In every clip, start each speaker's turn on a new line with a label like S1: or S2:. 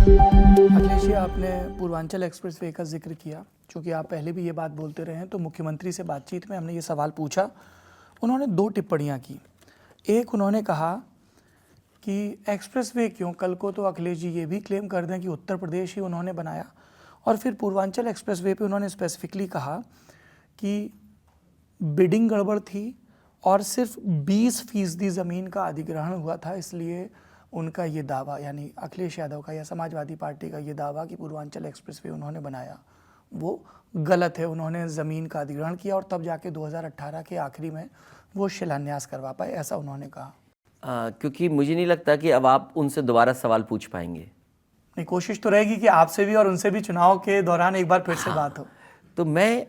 S1: अखिलेश जी, आपने पूर्वांचल एक्सप्रेसवे का जिक्र किया, क्योंकि आप पहले भी ये बात बोलते रहे हैं। तो मुख्यमंत्री से बातचीत में हमने ये सवाल पूछा, उन्होंने दो टिप्पणियां की। एक, उन्होंने कहा कि एक्सप्रेसवे क्यों, कल को तो अखिलेश जी ये भी क्लेम कर दें कि उत्तर प्रदेश ही उन्होंने बनाया। और फिर पूर्वांचल एक्सप्रेसवे पे उन्होंने स्पेसिफिकली कहा कि बिडिंग गड़बड़ थी और सिर्फ 20% ज़मीन का अधिग्रहण हुआ था, इसलिए उनका ये दावा, यानी अखिलेश यादव का या समाजवादी पार्टी का ये दावा कि पूर्वांचल एक्सप्रेसवे उन्होंने बनाया, वो गलत है। उन्होंने ज़मीन का अधिग्रहण किया और तब जाके 2018 के आखिरी में वो शिलान्यास करवा पाए, ऐसा उन्होंने कहा।
S2: क्योंकि मुझे नहीं लगता कि अब आप उनसे दोबारा सवाल पूछ पाएंगे।
S1: नहीं, कोशिश तो रहेगी कि आपसे भी और उनसे भी चुनाव के दौरान एक बार फिर से बात हो।
S2: तो मैं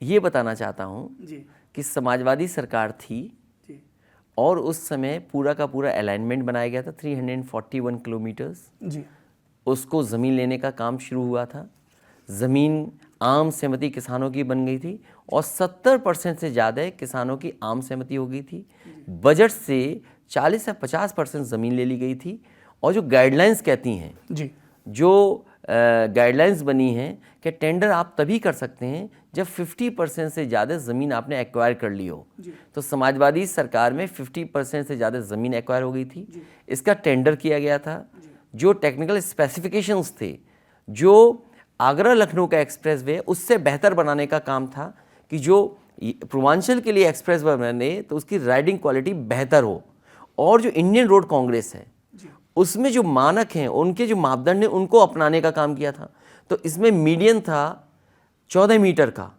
S2: ये बताना चाहता हूँ
S1: जी
S2: कि समाजवादी सरकार थी
S1: जी
S2: और उस समय पूरा का पूरा अलाइनमेंट बनाया गया था 341 किलोमीटर्स।
S1: जी
S2: उसको ज़मीन लेने का काम शुरू हुआ था। ज़मीन आम सहमति किसानों की बन गई थी और 70% से ज़्यादा किसानों की आम सहमति हो गई थी। बजट से 40 से 50% ज़मीन ले ली गई थी। और जो गाइडलाइंस कहती हैं,
S1: जी
S2: जो गाइडलाइंस बनी हैं कि टेंडर आप तभी कर सकते हैं जब 50% से ज़्यादा ज़मीन आपने एक्वायर कर ली हो। तो समाजवादी सरकार में 50% से ज़्यादा ज़मीन एक्वायर हो गई थी। इसका टेंडर किया गया था। जो टेक्निकल स्पेसिफिकेशंस थे, जो आगरा लखनऊ का एक्सप्रेस वे उससे बेहतर बनाने का काम था कि जो पूर्वांचल के लिए एक्सप्रेस वे बने तो उसकी राइडिंग क्वालिटी बेहतर हो। और जो इंडियन रोड कांग्रेस है उसमें जो मानक हैं, उनके जो मापदंड हैं, उनको अपनाने का काम किया था। तो इसमें मीडियन था 14 मीटर का।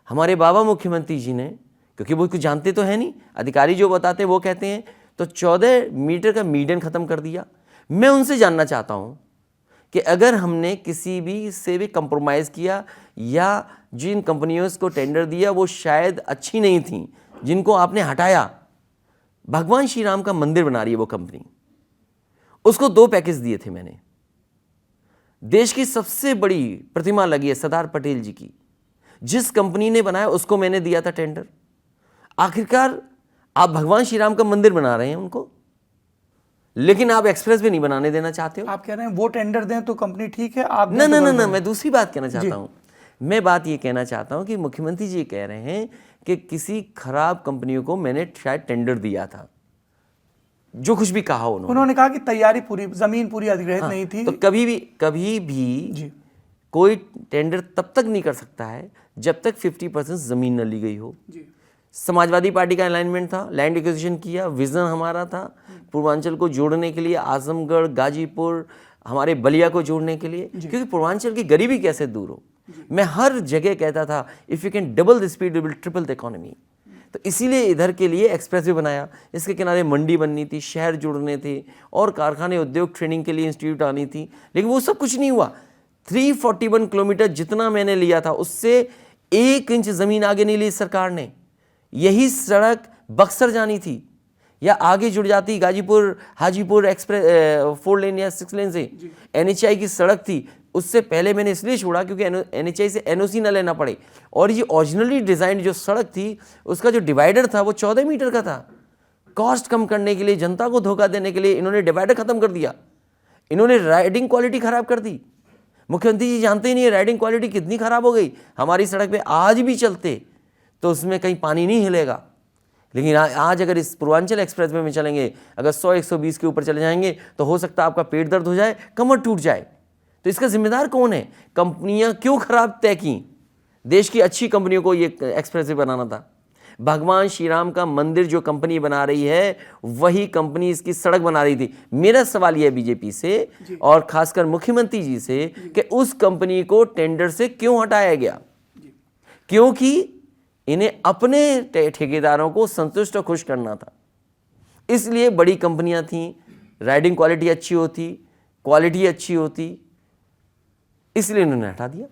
S2: हमारे बाबा मुख्यमंत्री जी ने, क्योंकि वो कुछ जानते तो है नहीं, अधिकारी जो बताते हैं वो कहते हैं, तो 14 मीटर का मीडियन ख़त्म कर दिया। मैं उनसे जानना चाहता हूँ कि अगर हमने किसी भी से भी कंप्रोमाइज़ किया या जिन कंपनियों को टेंडर दिया वो शायद अच्छी नहीं थी, जिनको आपने हटाया। भगवान श्री राम का मंदिर बना रही है वो कंपनी, उसको 2 पैकेज दिए थे मैंने। देश की सबसे बड़ी प्रतिमा लगी है सरदार पटेल जी की, जिस कंपनी ने बनाया उसको मैंने दिया था टेंडर। आखिरकार आप भगवान श्री राम का मंदिर बना रहे हैं उनको, लेकिन आप एक्सप्रेस भी नहीं बनाने देना चाहते हो।
S1: आप कह रहे हैं वो टेंडर दें तो कंपनी ठीक है, आप
S2: ना ना ना ना, मैं दूसरी बात कहना चाहता हूं। मैं बात ये कहना चाहता हूं कि मुख्यमंत्री जी कह रहे हैं कि किसी खराब कंपनियों को मैंने शायद टेंडर दिया था, जो कुछ भी कहा
S1: उन्होंने कहा कि तैयारी पूरी, जमीन पूरी अधिग्रहित नहीं थी।
S2: तो कभी भी कोई टेंडर तब तक नहीं कर सकता है जब तक 50% जमीन न ली गई हो। समाजवादी पार्टी का अलाइनमेंट था, लैंड एक्विजिशन किया, विजन हमारा था पूर्वांचल को जोड़ने के लिए, आजमगढ़, गाजीपुर, हमारे बलिया को जोड़ने के लिए, क्योंकि पूर्वांचल की गरीबी कैसे दूर हो। मैं हर जगह कहता था if you can double the speed you will triple the economy. तो इसीलिए इधर के लिए एक्सप्रेसवे बनाया। इसके किनारे मंडी बननी थी, शहर जुड़ने थे और कारखाने, उद्योग, ट्रेनिंग के लिए इंस्टीट्यूट आनी थी, लेकिन वो सब कुछ नहीं हुआ। 341 किलोमीटर जितना मैंने लिया था उससे 1 इंच ज़मीन आगे नहीं ली सरकार ने। यही सड़क बक्सर जानी थी या आगे जुड़ जाती गाजीपुर हाजीपुर एक्सप्रेस 4 लेन या 6 लेन से। NHI की सड़क थी, उससे पहले मैंने इसलिए छोड़ा क्योंकि NHI से NOC न लेना पड़े। और ये ओरिजिनली डिज़ाइन जो सड़क थी उसका जो डिवाइडर था वो 14 मीटर का था। कॉस्ट कम करने के लिए, जनता को धोखा देने के लिए इन्होंने डिवाइडर ख़त्म कर दिया। इन्होंने राइडिंग क्वालिटी ख़राब कर दी। मुख्यमंत्री जी जानते ही नहीं है राइडिंग क्वालिटी कितनी ख़राब हो गई। हमारी सड़क पर आज भी चलते तो उसमें कहीं पानी नहीं हिलेगा, लेकिन आज अगर इस पूर्वांचल एक्सप्रेस में चलेंगे, अगर 100-120 के ऊपर चले जाएंगे तो हो सकता है आपका पेट दर्द हो जाए, कमर टूट जाए। तो इसका जिम्मेदार कौन है? कंपनियां क्यों खराब तय की? देश की अच्छी कंपनियों को ये एक्सप्रेसवे बनाना था। भगवान श्री राम का मंदिर जो कंपनी बना रही है वही कंपनी इसकी सड़क बना रही थी। मेरा सवाल यह है बीजेपी से और खासकर मुख्यमंत्री जी से कि उस कंपनी को टेंडर से क्यों हटाया गया? क्योंकि इन्हें अपने ठेकेदारों को संतुष्ट और खुश करना था। इसलिए बड़ी कंपनियां थीं, राइडिंग क्वालिटी अच्छी होती, क्वालिटी अच्छी होती, इसलिए इन्होंने हटा दिया।